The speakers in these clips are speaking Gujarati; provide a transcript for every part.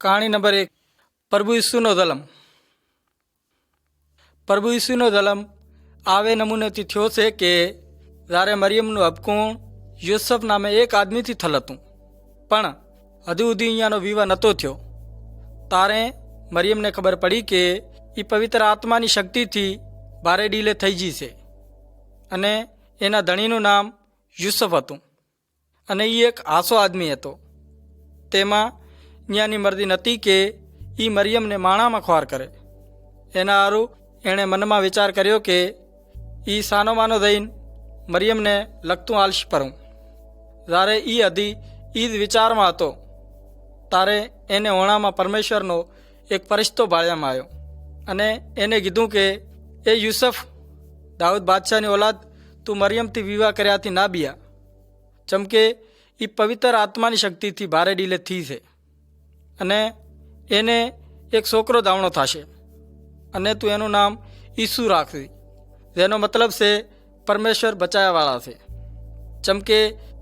કહાણી નંબર 1 પ્રભુ ઈસુનો જન્મ। પ્રભુ ઈસુનો જન્મ આવે નમૂનેથી થયો છે કે જ્યારે મરિયમનું અપકુણ યુસફ નામે એક આદમીથી થલ હતું, પણ હજુ સુધી અહીંયાનો વિવાહ નહોતો થયો। તારે મરિયમને ખબર પડી કે એ પવિત્ર આત્માની શક્તિથી ભારે ડીલે થઈ ગઈ છે અને એના ધણીનું નામ યુસફ હતું અને એ એક હાસો આદમી હતો। તેમાં અહીંયાની મરજી નહોતી કે એ મરિયમને માણામાં ખ્વાર કરે। એના સારું એણે મનમાં વિચાર કર્યો કે એ સાનો માનો દઈને મરિયમને લગતું આલશ પરું। જ્યારે એ હદી એ જ વિચારમાં હતો તારે એને હોણામાં પરમેશ્વરનો એક ફરિશ્તો ભાળ્યામાં આવ્યો અને એને કીધું કે એ યુસફ, દાઉદ બાદશાહની ઓલાદ, તું મરિયમથી વિવાહ કર્યાથી ના બિયા, ચમકે એ પવિત્ર આત્માની શક્તિથી ભારે ડીલે થઈ છે અને એને એક છોકરો દાવણો થશે અને તું એનું નામ ઈસુ રાખવી, જેનો મતલબ છે પરમેશ્વર બચાવવાવાળા છે, ચમકે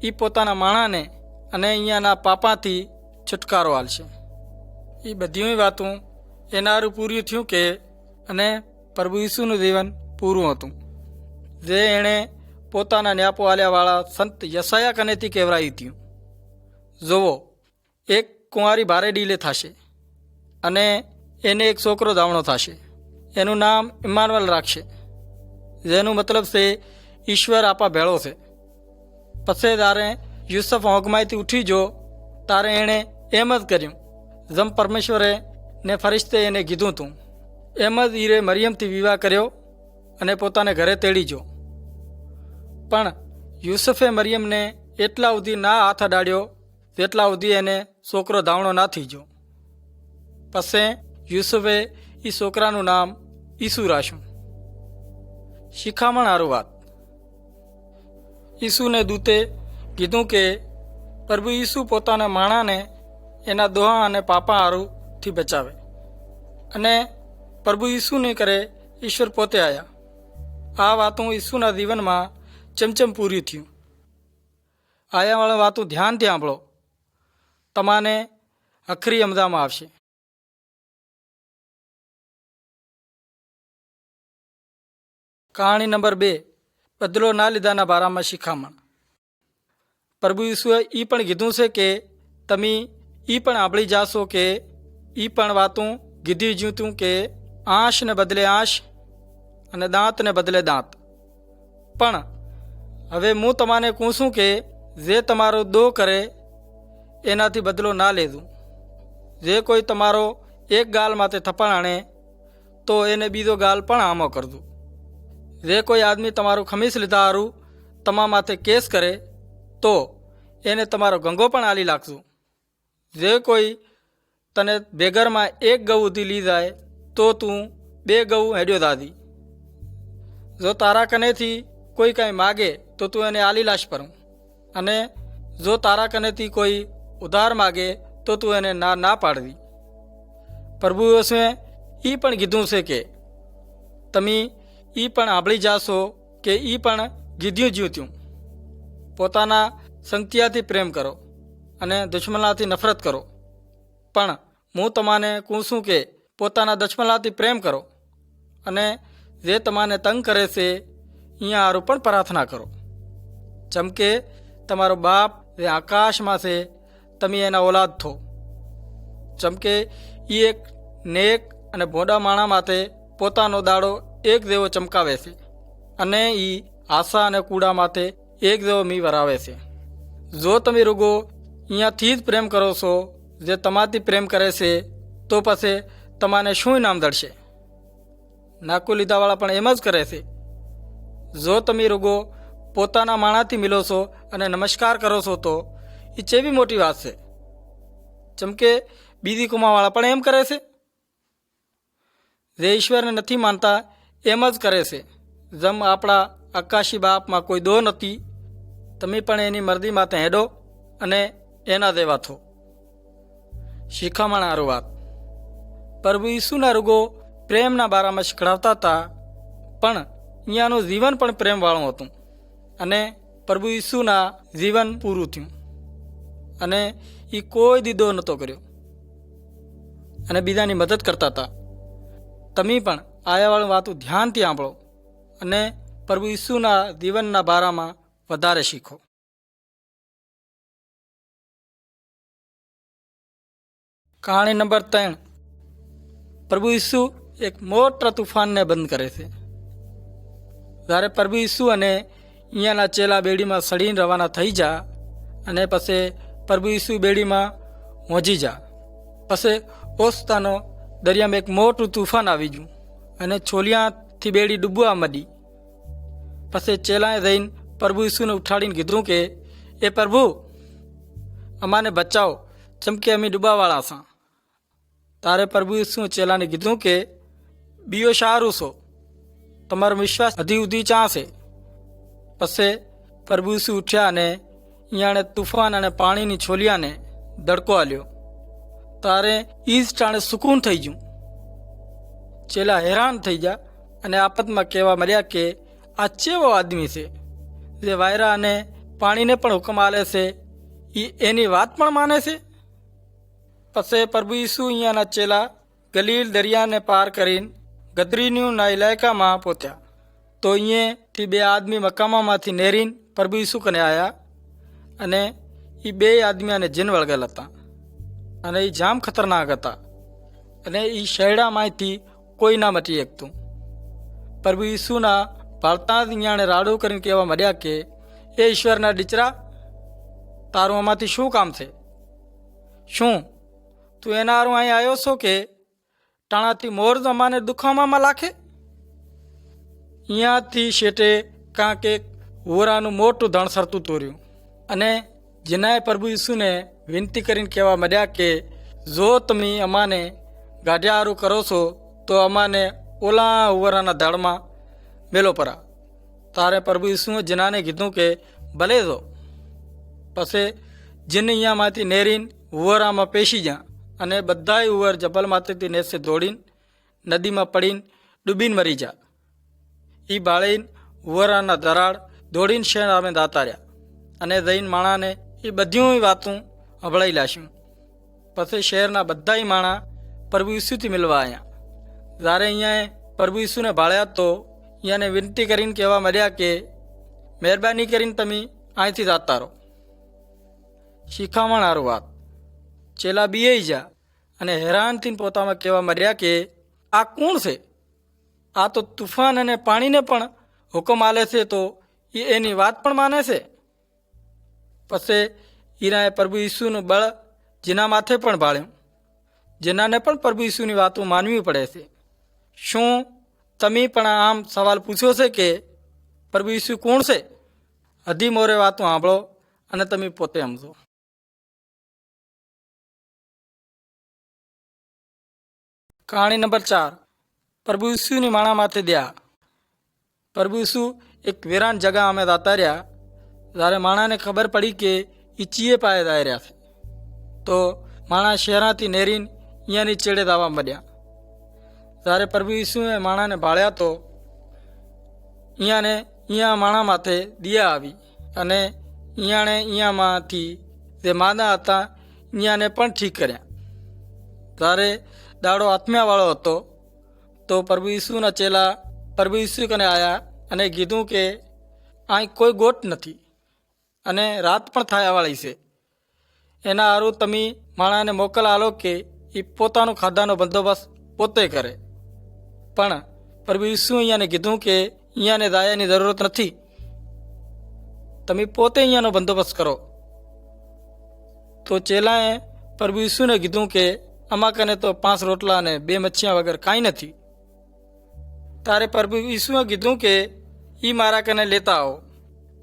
એ પોતાના માણાને અને અહીંયાના પાપાથી છુટકારો આલશે। એ બધી વાતો એનારું પૂર્યું થયું કે અને પ્રભુ ઈસુનું જીવન પૂરું હતું, જે એણે પોતાના ન્યાપો આલ્યાવાળા સંત યશાયા કનેથી કહેવરાયું થયું, જોવો એક કુંવારી ભારે ડીલે થશે અને એને એક છોકરો દાવણો થશે, એનું નામ ઇમ્માનુએલ રાખશે, જેનું મતલબ છે ઈશ્વર આપા ભેળો છે। પછી તારે યુસફ હોંગમાંથી ઉઠી જો તારે એણે એમ જ કર્યું જેમ પરમેશ્વરે ને ફરિશ્તે એને કીધું હતું, એમ જ ઈરે મરિયમથી વિવાહ કર્યો અને પોતાને ઘરે તેડી જો। પણ યુસફે મરિયમને એટલા સુધી ના હાથ અડાડ્યો જેટલા સુધી એને છોકરો દાવણો ના થઈ ગયો। પછી યુસુફે એ છોકરાનું નામ ઈસુ રાખ્યું। શિખામણ હારું વાત, ઈસુને દૂતે કીધું કે પ્રભુ ઈસુ પોતાના માણાને એના દોહા અને પાપા હારુંથી બચાવે અને પ્રભુ ઈસુને કરે ઈશ્વર પોતે આવ્યા। આ વાતું ઈસુના જીવનમાં ચમચમ પૂરી થયું। આયાવાળા વાતું ધ્યાનથી સાંભળો, તમાને અખરી સમજામાં આવશે। કહાણી નંબર 2 બદલો ના લીધાના બારામાં શિખામણ। પ્રભુ ઈસુએ એ પણ કીધું છે કે તમે એ પણ સાંભળી જાશો કે એ પણ વાતું કીધી જ્યું કે આંશને બદલે આંશ અને દાંતને બદલે દાંત। પણ હવે હું તમાને કહું છું કે જે તમારો દો કરે એનાથી બદલો ના લેજો। જે કોઈ તમારો એક ગાલ માથે થપ્પડ આણે તો એને બીજો ગાલ પણ આમો કરજો। જે કોઈ આદમી તમારું ખમીસ લીધા હારું તમારા માથે કેસ કરે તો એને તમારો ગંગો પણ આલી લાગજો। જે કોઈ તને બેઘરમાં એક ગૌ ઉધી લઈ જાય તો તું 2 ગૌ હેડ્યો દાદી। જો તારા કનેથી કોઈ કાંઈ માગે તો તું એને આલી લાશ પરું અને જો તારા કનેથી કોઈ ઉધાર માગે તો તું એને ના પાડવી। પ્રભુ ઈસુએ એ પણ કીધું છે કે તમે એ પણ સાંભળી જાશો કે એ પણ કીધું જ્યું પોતાના સંગતિયાથી પ્રેમ કરો અને દુશ્મનાથી નફરત કરો। પણ હું તમાને કહું છું કે પોતાના દુશ્મનાથી પ્રેમ કરો અને જે તમાને તંગ કરે છે અહીંયા હારું પણ પ્રાર્થના કરો, ચમકે તમારો બાપ જે આકાશમાં છે તમે એના ઓલાદ થો। ચમકે એ એક નેક અને ભોળા માણા માટે પોતાનો દાડો એક જેવો ચમકાવે છે અને એ આશા અને કૂડા માટે એક જેવો મી વરાવે છે। જો તમે રૂગો અહીંયાથી જ પ્રેમ કરો છો જે તમારાથી પ્રેમ કરે છે તો પછી તમારે શું ઇનામ દળશે? નાકુ લીધાવાળા પણ એમ જ કરે છે। જો તમે રૂગો પોતાના માણાથી મિલો છો અને નમસ્કાર કરો છો તો એ ચેવી મોટી વાત છે, ચમકે બીજી કુમાવાળા પણ એમ કરે છે। જે ઈશ્વરને નથી માનતા એમ જ કરે છે। જેમ આપણા આકાશી બાપમાં કોઈ દો નથી, તમે પણ એની મરજી માથે હેડો અને એના જેવા થો। શિખામણ હારું વાત, પ્રભુ ઈસુના રૂગો પ્રેમના બારામાં શીખડાવતા હતા, પણ અહીંયાનું જીવન પણ પ્રેમવાળું હતું અને પ્રભુ ઈસુના જીવન પૂરું થયું અને એ કોઈ દીદો નહોતો કર્યો। અને બીજાની મદદ કરતા હતા. તમે પણ આયાવાળી વાતો ધ્યાનથી સાંભળો અને પ્રભુ ઈસુના જીવનના બારામાં વધારે શીખો. કહાણી નંબર 3. પ્રભુ ઈસુ એક મોટા તુફાનને બંધ કરે છે. જ્યારે પ્રભુ ઈસુ અને અહીંયાના ચેલા બેડીમાં સડીને રવાના થઈ જા અને પછી પ્રભુ ઈસુ બેડીમાં પહોંચી જા. પછી ઓસ્તાનો દરિયામાં એક મોટું તુફાન આવી ગયું અને છોલિયાથી બેડી ડૂબવા માંડી. પછી ચેલાએ જઈને પ્રભુ ઈસુને ઉઠાડીને કીધું કે એ પ્રભુ અમાને બચાવો, ચમકે અમે ડૂબાવાળા છા. તારે પ્રભુ ઈસુ ચેલાને કીધું કે બીઓ સારું છો, તમારો વિશ્વાસ હજી સુધી ચા છે. પછી પ્રભુ ઈસુ ઉઠ્યા અને અહીંયાણે તુફાન અને પાણીની છોલિયાને દડકો આલ્યો. તારે ઈ જ ટાણે સુકૂન થઈ ગયું. ચેલા હેરાન થઈ ગયા અને આપતમાં કહેવા મળ્યા કે આ ચેવો આદમી છે જે વાયરા અને પાણીને પણ હુકમ આલે છે, એની વાત પણ માને છે. પછી પ્રભુ ઈસુ અહીંયાના ચેલા ગલીલ દરિયાને પાર કરીને ગદરીનીના ઇલાકામાં પહોંચ્યા. તો અહીંયાથી 2 આદમી મકામામાંથી નેરીને પ્રભુ ઈસુ કને આવ્યા અને એ 2 આદમીઓને જીન વળગેલ હતા અને એ જામ ખતરનાક હતા અને એ શેરડામાંથી કોઈ ના મટી શકતું. પ્રભુ ઈસુના ભારતા જ અહીંયાને રાડું કરીને કહેવા મળ્યા કે એ ઈશ્વરના દીકરા, તારું આમાંથી શું કામ છે? શું તું એના હારું અહીં આવ્યો છો કે ટાણાથી મોર અમાને દુખાવામાં લાખે? અહીંયાથી શેઠે કાંક એક વોરાનું મોટું ધણ સરતું તોર્યું અને જેનાએ પ્રભુ ઈસુને વિનંતી કરીને કહેવા માંડ્યા કે જો તમે અમાને ગાઢિયા હારું કરો છો તો અમાને ઓલા વોરાના દાળમાં મેલો પરા. તારે પ્રભુ ઈસુએ જેનાને કીધું કે ભલે જો. પછી જીન અહીંયામાંથી નેરીને વોરામાં પેશી ગયા અને બધાય ઉવર જબલમાંથી નેસે દોડીને નદીમાં પડીને ડૂબીને મરી જા. એ બાળીને વોરાના ધરાડ દોડીને શહેર અમે દાતા રહ્યા અને જઈને માણાને એ બધી વાતું સંભળાઈ લાશ્યું. પછી શહેરના બધાય માણા પ્રભુ ઈસુથી મિલવા આવ્યા. જ્યારે અહીંયા પ્રભુ ઈસુને ભાળ્યા તો અહીંયાને વિનંતી કરીને કહેવા મળ્યા કે મહેરબાની કરીને તમે અહીંથી જાતા રહો. શીખામણ સારું વાત. ચેલા બીએ જા અને હેરાનથી પોતામાં કહેવા મળ્યા કે આ કોણ છે? આ તો તુફાન અને પાણીને પણ હુકમ આલે છે, તો એની વાત પણ માને છે. પછી ઈરાએ પ્રભુ ઈસુનું બળ જેના માથે પણ ભાળ્યું. જેનાને પણ પ્રભુ ઈસુની વાતો માનવી પડે છે. શું તમે પણ આમ સવાલ પૂછ્યો છે કે પ્રભુ ઈસુ કોણ છે? હજી મોરે વાતો સાંભળો અને તમે પોતે સમજો. કહાણી નંબર 4. પ્રભુ ઈસુની માણા માથે દયા. પ્રભુ ઈસુ એક વેરાન જગા અમે જાતા રહ્યા. જ્યારે માણાને ખબર પડી કે એ ચીએ પાયે જાય રહ્યા છે તો માણા શહેરાથી નેરીને અહીંયાની ચેડે દાવા મળ્યા. જ્યારે પ્રભુ ઈસુએ માણાને ભાળ્યા તો અહીંયા માણા માથે દિયા આવી અને અહીંયામાંથી જે માદા હતા અહીંયાને પણ ઠીક કર્યા. જ્યારે દાડો આત્મ્યાવાળો હતો તો પ્રભુ ઈસુના ચેલા પ્રભુ ઈસુ કને આવ્યા અને કીધું કે અહીં કોઈ ગોટ નથી અને રાત પણ થયા વાળી છે. એના હારું તમે માણાને મોકલ આલો કે એ પોતાનો ખાધાનો બંદોબસ્ત પોતે કરે. પણ પ્રભુ ઈસુ અહીંયાને કીધું કે અહીંયાને દાયાની જરૂરત નથી, તમે પોતે અહીંયાનો બંદોબસ્ત કરો. તો ચેલાએ પ્રભુ ઈસુને કીધું કે અમા કને તો 5 રોટલા અને 2 મચ્છિયા વગર કાંઈ નથી. તારે પ્રભુ ઈસુએ કીધું કે એ મારા કને લેતા આવો.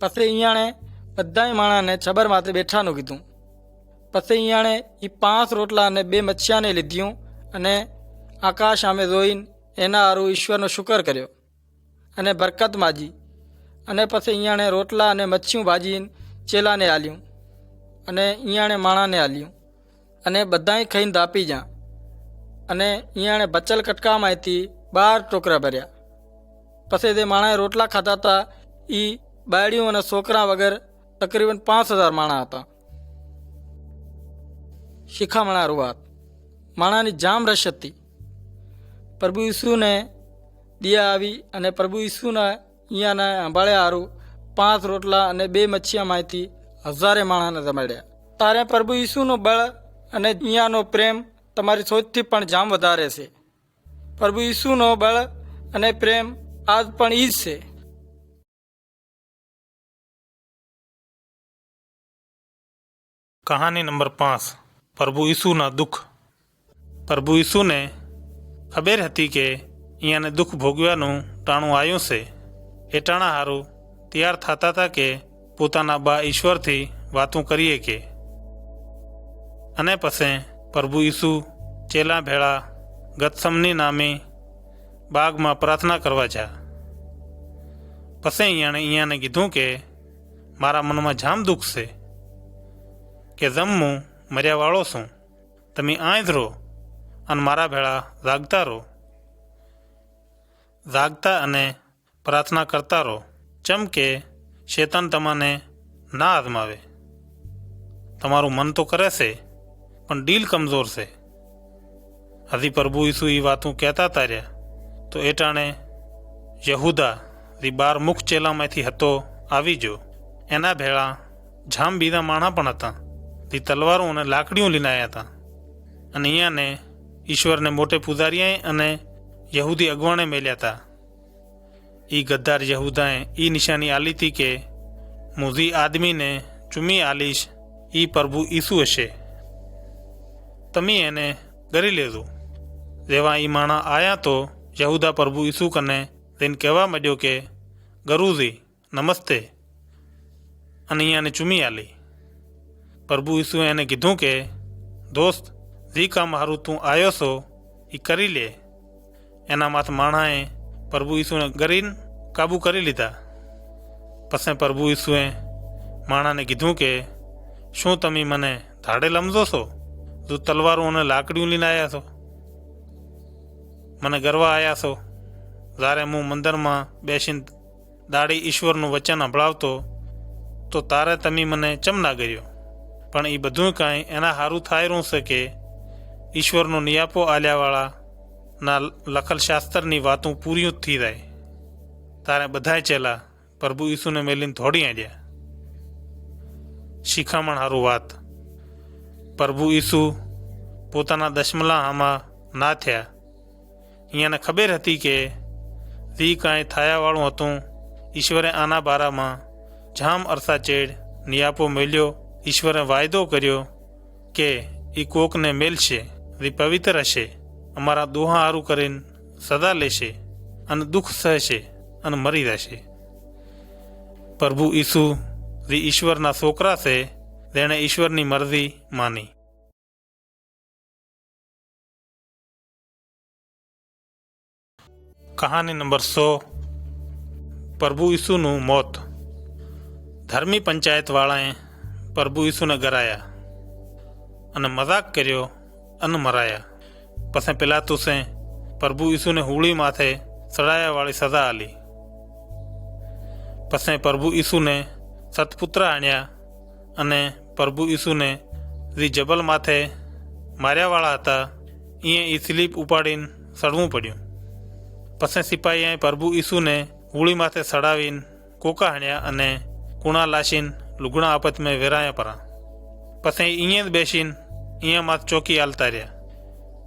પછી અહીંયાણે બધાય માણાને છબર માથે બેઠાનું કીધું. પછી અહીંયાણે એ 5 રોટલા અને 2 મચ્છિયાને લીધ્યું અને આકાશ સામે જોઈને એના હારું ઈશ્વરનો શુકર કર્યો અને બરકત માજી અને પછી અહીંયાણે રોટલા અને મચ્છિયું ભાજીને ચેલાને આલ્યું અને અહીંયાણે માણાને આલ્યું અને બધાય ખાઈને ધાપી જા. અને અહીંયાણે બચલ કટકામાંથી 12 ટોકરા ભર્યા. પછી જે માણાએ રોટલા ખાધા હતા એ બાયડીઓ અને છોકરા વગર તકરીબન 5000 માણા હતા. શિખામણારું વાત. માણાની જામ રશ હતી. પ્રભુ ઈસુને દિયા આવી અને પ્રભુ ઈસુના અહીંયાના આંબાળ્યા હારું 5 રોટલા અને 2 મચ્છીયામાંથી 1000 માણસને જમાડ્યા. તારે પ્રભુ ઈસુનો બળ અને અહીંયાનો પ્રેમ તમારી સોચથી પણ જામ વધારે છે. પ્રભુ ઈસુનો બળ અને પ્રેમ આજ પણ ઈ જ છે. કહાની નંબર 5. પ્રભુ ઈસુના દુઃખ. પ્રભુ ઈસુને ખબર હતી કે અહીંયાને દુઃખ ભોગવ્યાનું ટાણું આવ્યું છે. એ ટાણા હારું તૈયાર થતા હતા કે પોતાના બા ઈશ્વરથી વાતું કરીએ કે. અને પછી પ્રભુ ઈસુ ચેલા ભેળા ગતસમની નામે બાગમાં પ્રાર્થના કરવા જા. પછી અહીંયાને કીધું કે મારા મનમાં જામ દુઃખ છે કે જમવું મર્યાવાળો છું. તમે આંજ રહો અને મારા ભેળા જાગતા રહો. જાગતા અને પ્રાર્થના કરતા રહો, ચમ કે શેતાન તમને ના આઝમાવે. તમારું મન તો કરે છે પણ દિલ કમજોર છે. હજી પ્રભુ ઈસુ એ વાતું કહેતા હતા રહ્યા તો એ ટાણે યહૂદા જે 12 મુખ ચેલામાંથી હતો આવી ગયો. એના ભેળા જામ બીજા માણા પણ હતા જે તલવારો અને લાકડીઓ લઈને આવ્યા હતા. અને અહીંયાને ઈશ્વરને મોટે પૂજારીએ અને યહૂદી અગવાણે મેલ્યા હતા. એ ગદ્દાર યહૂદાએ એ નિશાની આલી હતી કે હું જે આદમીને ચૂમી આલીશ એ પ્રભુ ઈસુ હશે. તમે એને ગરી લેજો. જેવા એ માણા આવ્યા તો યહૂદા પ્રભુ ઈસુ કને તેને કહેવા માંડ્યો કે ગરુજી નમસ્તે, અને અહીંયાને ચૂમી આલી. પ્રભુ ઈસુએ એને કીધું કે દોસ્ત, જે કામ હારું તું આવ્યો છો એ કરી લે. એના માથે માણાએ પ્રભુ ઈસુને ગરીને કાબૂ કરી લીધા. પછી પ્રભુ ઈસુએ માણાને કીધું કે શું તમે મને ધાડે લમજો છો જો તલવારો અને લાકડીઓ લઈને આવ્યા છો? મને ગરવા આવ્યા છો જ્યારે હું મંદિરમાં બેસીને દાડી ઈશ્વરનું વચન સંભળાવતો તો તારે તમે મને ચમ ના કર્યો? પણ એ બધું કાંઈ એના સારું થાય રહ્યું છે કે ઈશ્વરનો નિયાપો આલ્યાવાળાના લખલ શાસ્ત્રની વાતું પૂરી થઈ જાય. તારે બધાય ચેલા પ્રભુ ઈસુને મેલીને દોડી આવ્યા. શિખામણ સારું વાત. પ્રભુ ઈસુ પોતાના દશમલામાં ના થયા. અહીંયાને ખબર હતી કે જે કાંઈ થયાવાળું હતું ઈશ્વરે આના બારામાં જામ અરસા ચેડ નિયાપો મેલ્યો. ઈશ્વરે વાયદો કર્યો કે એ કોકને મેલશે જે પવિત્ર હશે, અમારા દોહા હારું કરીને સદા લેશે અને દુઃખ સહેશે અને મરી જશે. પ્રભુ ઈસુ જે ઈશ્વરના છોકરા છે તેણે ઈશ્વરની મરજી માની. કહાની નંબર 100. પ્રભુ ઈસુનું મોત. ધર્મી પંચાયતવાળાએ પ્રભુ ઈસુને ગરાયા અને મજાક કર્યો અને મરાયા. પછી પિલાતુસે પ્રભુ ઈસુને હુળી માથે ચડાયાવાળી સજા આલી. પછી પ્રભુ ઈસુને સતપુત્ર આણ્યા અને પ્રભુ ઈસુને જે જબલ માથે માર્યાવાળા હતા એ સ્લીપ ઉપાડીને સડવું પડ્યું. પછી સિપાહીએ પ્રભુ ઈસુને હુળી માથે સડાવીને કોકા હાણ્યા અને કુણા લાશીને લુગણા આપતમાં વેરાયા પરા. પછી અહીંયા જ બેસીને અહીંયા માથે ચોકી હાલતા રહ્યા.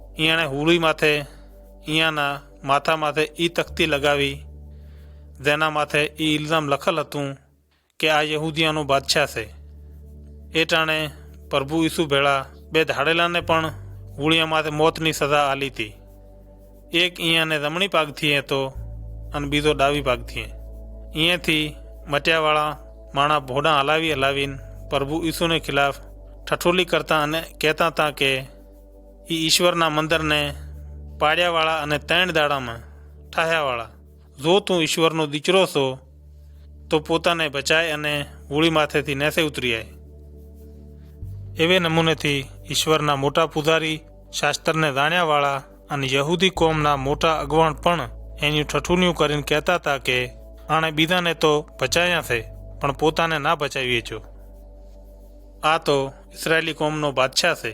અહીંયાને હુળી માથે અહીંયાના માથા માથે એ તખ્તી લગાવી જેના માથે એ ઇલ્ઝામ લખેલ હતું કે આ યહૂદીયાનો બાદશાહ છે. એ ટાણે પ્રભુ ઈસુ ભેળા 2 ધાડેલાને પણ હુળિયા માથે મોતની સજા આલી હતી. એક અહીંયાને જમણી પાગથી હતો અને બીજો ડાબી પાગથી. અહીંયાથી મટ્યાવાળા માણા ભોડા હલાવીને પ્રભુ ઈસુને ખિલાફ ઠઠોલી કરતા અને કહેતા હતા કે એ ઈશ્વરના મંદિરને પાડ્યાવાળા અને 3 દાડામાં ઠાહ્યાવાળા, જો તું ઈશ્વરનો દીકરો છો તો પોતાને બચાય અને હોળી માથેથી નેસે ઉતરી આય. એવે નમૂનેથી ઈશ્વરના મોટા પૂજારી, શાસ્ત્રને જાણ્યાવાળા અને યહૂદી કોમના મોટા અગવાણ પણ એની ઠઠુનિયું કરીને કહેતા હતા કે આણે બીજાને તો બચાવ્યા છે પણ પોતાને ના બચાવીએ છો. આ તો ઇસરાયેલી કોમનો બાદશાહ છે.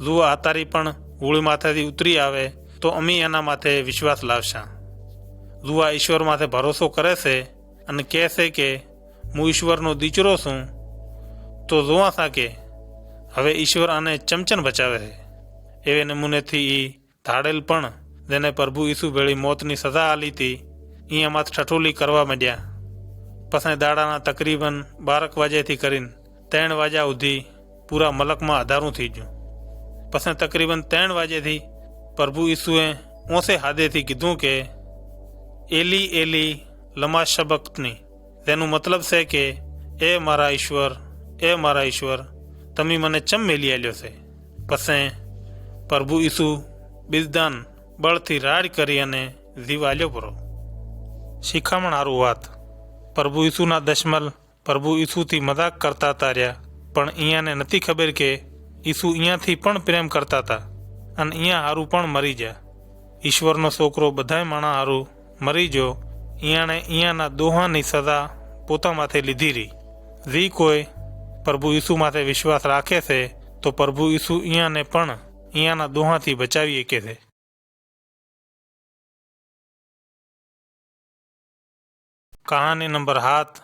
જુઓ આ તારી પણ હોળી માથેથી ઉતરી આવે તો અમે એના માથે વિશ્વાસ લાવશા. જુઓ આ ઈશ્વર માથે ભરોસો કરે છે અને કહે છે કે હું ઈશ્વરનો દીકરો છું, તો જોવા છા કે હવે ઈશ્વર આને ચમચન બચાવે છે. એવે નમૂનેથી એ ધાડેલ પણ જેને પ્રભુ ઈસુ ભેળી મોતની સજા આલી હતી અહીંયામાં ઠઠોલી કરવા માંડ્યા. પછી દાડાના તકરીબન 12 વાગ્યાથી કરીને 3 વાગ્યા સુધી પૂરા મલકમાં અધારું થઈ ગયું. પછી તકરીબન 3 વાગ્યાથી પ્રભુ ઈસુએ ઓછે હાદેથી કીધું કે એલી એલી લમા શબક્તની, તેનું મતલબ છે કે એ મારા ઈશ્વર તમે મને ચમ મેલી આલ્યો છે. પછી પ્રભુ ઈસુ બિરદાન બળથી રાડ કરી અને જીવ આલ્યો પરો. શિખામણ હારું વાત. પ્રભુ ઈસુના દશમલ પ્રભુ ઈસુથી મજાક કરતા હતા રહ્યા, પણ અહીંયાને નથી ખબર કે ઈસુ અહીંયાથી પણ પ્રેમ કરતા હતા અને અહીંયા હારું પણ મરી ગયા. ઈશ્વરનો છોકરો બધાય માણા હારું મરી ગયો. અહીંયાના દોહાની સજા પોતા માથે લીધી રહી. જે કોઈ પ્રભુ ઈસુ માથે વિશ્વાસ રાખે છે તો પ્રભુ ઈસુ અહીંયાને પણ અહીંયાના દોહાથી બચાવી શકે છે. કહાની નંબર 7.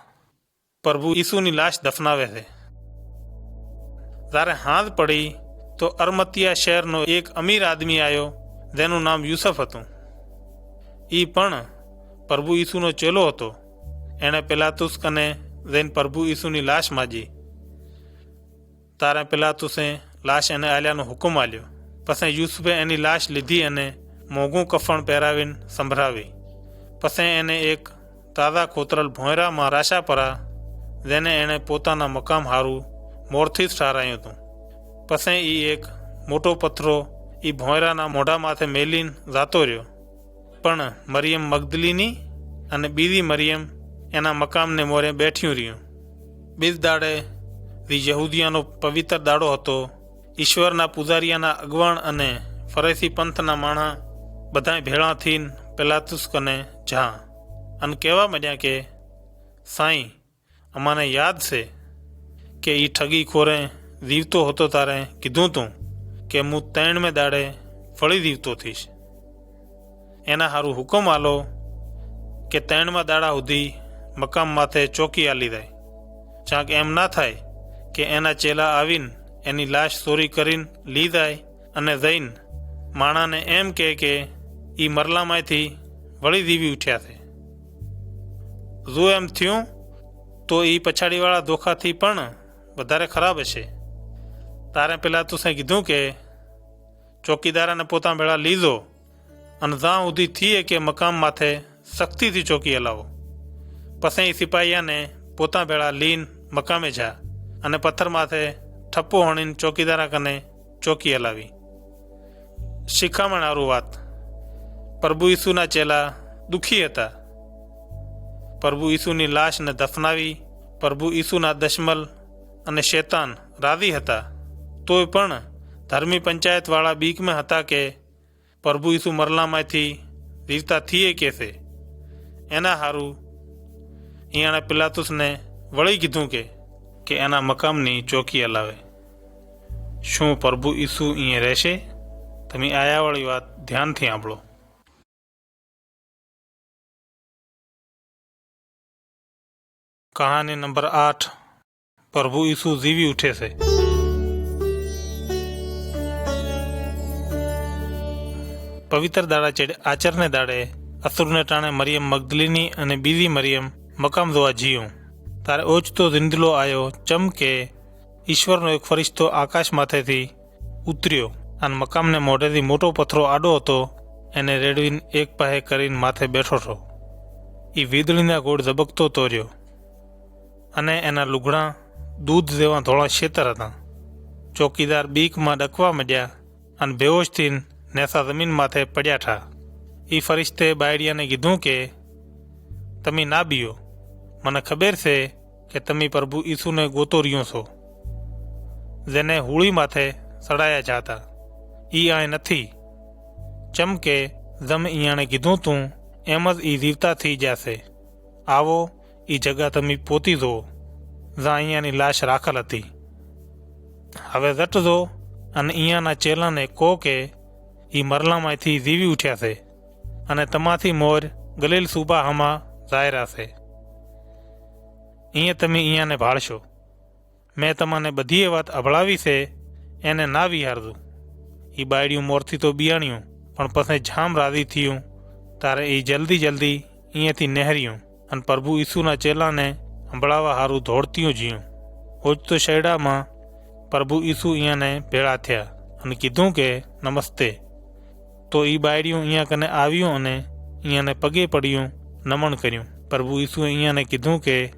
પ્રભુ ઈસુની લાશ દફનાવે છે. જ્યારે હાથ પડી તો અરમતિયા શહેરનો એક અમીર આદમી આવ્યો જેનું નામ યુસફ હતું. એ પણ પ્રભુ ઈસુનો ચેલો હતો. એણે પિલાતુસ કને જઈને પ્રભુ ઈસુની લાશ માજી. તારે પિલાતુસે લાશ એને આલ્યાનો હુકમ આલ્યો. પછી યુસુફે એની લાશ લીધી અને મોંઘું કફણ પહેરાવીને સંભળાવી. પછી એને એક તાજા ખોતરલ ભોંયરામાં રાશાપરા, જેને એણે પોતાના મકામ હારું મોરથી જ ઠારાયું હતું. પછી એ એક મોટો પથરો એ ભોંયરાના મોઢા માથે મેલીને જાતો રહ્યો. પણ મરિયમ મગદલીની અને બીજી મરિયમ એના મકામને મોરે બેઠ્યું રહ્યું. બીજ દાડે યહૂદિયાનો પવિત્ર દાડો હતો. ઈશ્વરના પૂજારીયાના અગવણ અને ફરેસી પંથના માણા બધાય ભેળા થઈને પિલાતુસ કને જા અને કહેવા માંડ્યા કે સાईं, અમાને યાદ છે કે એ ઠગી ખોરે જીવતો હતો તારે કીધું તું કે હું 3 દાડે ફળી જીવતો થઈશ. એના હારું હુકમ આલો કે 3 દાડા સુધી મકામ માથે ચોકી આલી જાય. ચાક એમ ના થાય કે એના ચેલા આવીને એની લાશ ચોરી કરીને લઈ જાય અને જઈને માણાને એમ કહે કે એ મરલામાંથી વળી જીવી ઉઠ્યા છે. જો એમ થયું તો એ પછાડીવાળા ધોખાથી પણ વધારે ખરાબ હશે. તારે પિલાતુસે કીધું કે ચોકીદારાને પોતા ભેળા લીધો અને જ્યાં સુધી થઈએ કે મકામ માથે સખ્તીથી ચોકી હલાવો. પછી એ સિપાહીયાને પોતા ભેળા લીન મકામે જા અને પથ્થર માથે ઠપ્પો હણીને ચોકીદારા કને ચોકી હલાવી. શિખામણ હારું વાત. પ્રભુ ઈસુના ચેલા દુઃખી હતા. પ્રભુ ઈસુની લાશને દફનાવી પ્રભુ ઈસુના દશમલ અને શેતાન રાજી હતા. તોય પણ ધર્મી પંચાયતવાળા બીકમાં હતા કે પ્રભુ ઈસુ મરલામાંથી જીવતા થઈએ કે છે. એના હારું અહીંયાના પિલાતુસને વળી કીધું કે એના મકામની ચોકી હલાવે. શું પ્રભુ ઈસુ અહીંયા રહેશે? તમે આયાવાળી વાત ધ્યાનથી સાંભળો. કહાની નંબર 8. પ્રભુ ઈસુ જીવી ઉઠે છે. પવિત્ર દાડા ચેડે આચરને દાડે અસુરને ટાણે મરિયમ મગદલીની અને બીજી મરિયમ મકામ જોવા જીયું. તારે ઓચતો ઝીંદલો આવ્યો ચમ કે ઈશ્વરનો એક ફરિશ્તો આકાશ માથેથી ઉતર્યો અને મકામને મોઢેથી મોટો પથ્થરો આડો હતો એને રેડવીને એક પાહે કરીને માથે બેઠો હતો. એ વીજળીના ગોળ ઝબકતો તોર્યો અને એના લુગડા દૂધ જેવા ધોળા શેતર હતા. ચોકીદાર બીકમાં ડકવા માંડ્યા અને બેહોશથી નેસા જમીન માથે પડ્યા ઠા. એ ફરિશ્તે બાયડિયાને કીધું કે તમે ના બીઓ, મને ખબર છે કે તમે પ્રભુ ઈસુને ગોતો રહ્યો છો, જેને હોળી માથે સડાયા જાતા. એ આય નથી. ચમ કે જમ અહીંયાણે કીધું તું એમ જ એ જીવતા થઈ જશે. આવો એ જગા તમે પોતી જુઓ જ્યાં અહીંયાની લાશ રાખેલ હતી. હવે જટજો અને અહીંયાના ચેલાને કહો કે એ મરલામાંથી જીવી ઉઠ્યા છે અને તમાથી મોર ગલીલ સુબાહમાં જાહેરા છે. અહીંયા તમે અહીંયાને ભાળશો. મેં તમને બધી વાત અભળાવી છે એને ના વિહારજો. એ બાયડિયું મોરથી તો બિયાણ્યું પણ પછી જામ રાજી થયું તારે એ જલ્દી અહીંયાથી નહેર્યું અને પ્રભુ ઈસુના ચેલાને સંભળાવવા સારું દોડતીયું જીયું. ઓજતો શેડામાં પ્રભુ ઈસુ અહીંયાને ભેળા થયા અને કીધું કે નમસ્તે. તો એ બાયડિયું અહીંયા કને આવ્યું અને અહીંયાને પગે પડ્યું, નમન કર્યું. પ્રભુ ઈસુએ અહીંયાને કીધું કે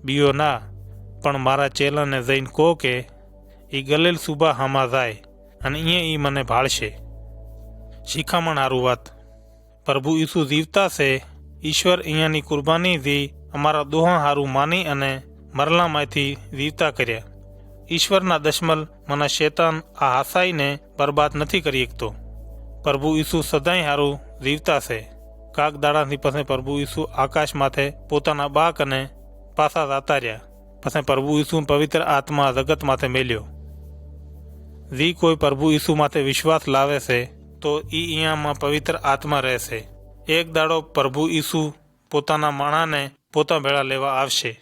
બીઓ ના, પણ મારા ચેલાને જઈને કહો કે એ ગલેલ સુબાહામાં જાય અને અહીંયા એ મને ભાળશે. શિખામણ હારું વાત. પ્રભુ ઈસુ જીવતા છે. ઈશ્વર અહીંયાની કુરબાનીથી અમારા દોહા હારું માની અને મરલામાંથી જીવતા કર્યા. ઈશ્વરના દશમલ મને શેતાન આ હાસાઈને બરબાદ નથી કરી શકતો. પ્રભુ ઈસુ સદાય હારું જીવતા છે. કાક દાડાથી પછી પ્રભુ ઈસુ આકાશ માથે પોતાના બાક અને પાછા જતા રહ્યા. પછી પ્રભુ ઈસુ પવિત્ર આત્મા જગત માથે મેલ્યો. જે કોઈ પ્રભુ ઈસુ માથે વિશ્વાસ લાવે છે તો એ અહીંયામાં પવિત્ર આત્મા રહેશે. એક દાડો પ્રભુ ઈસુ પોતાના માણાને પોતા ભેળા લેવા આવશે.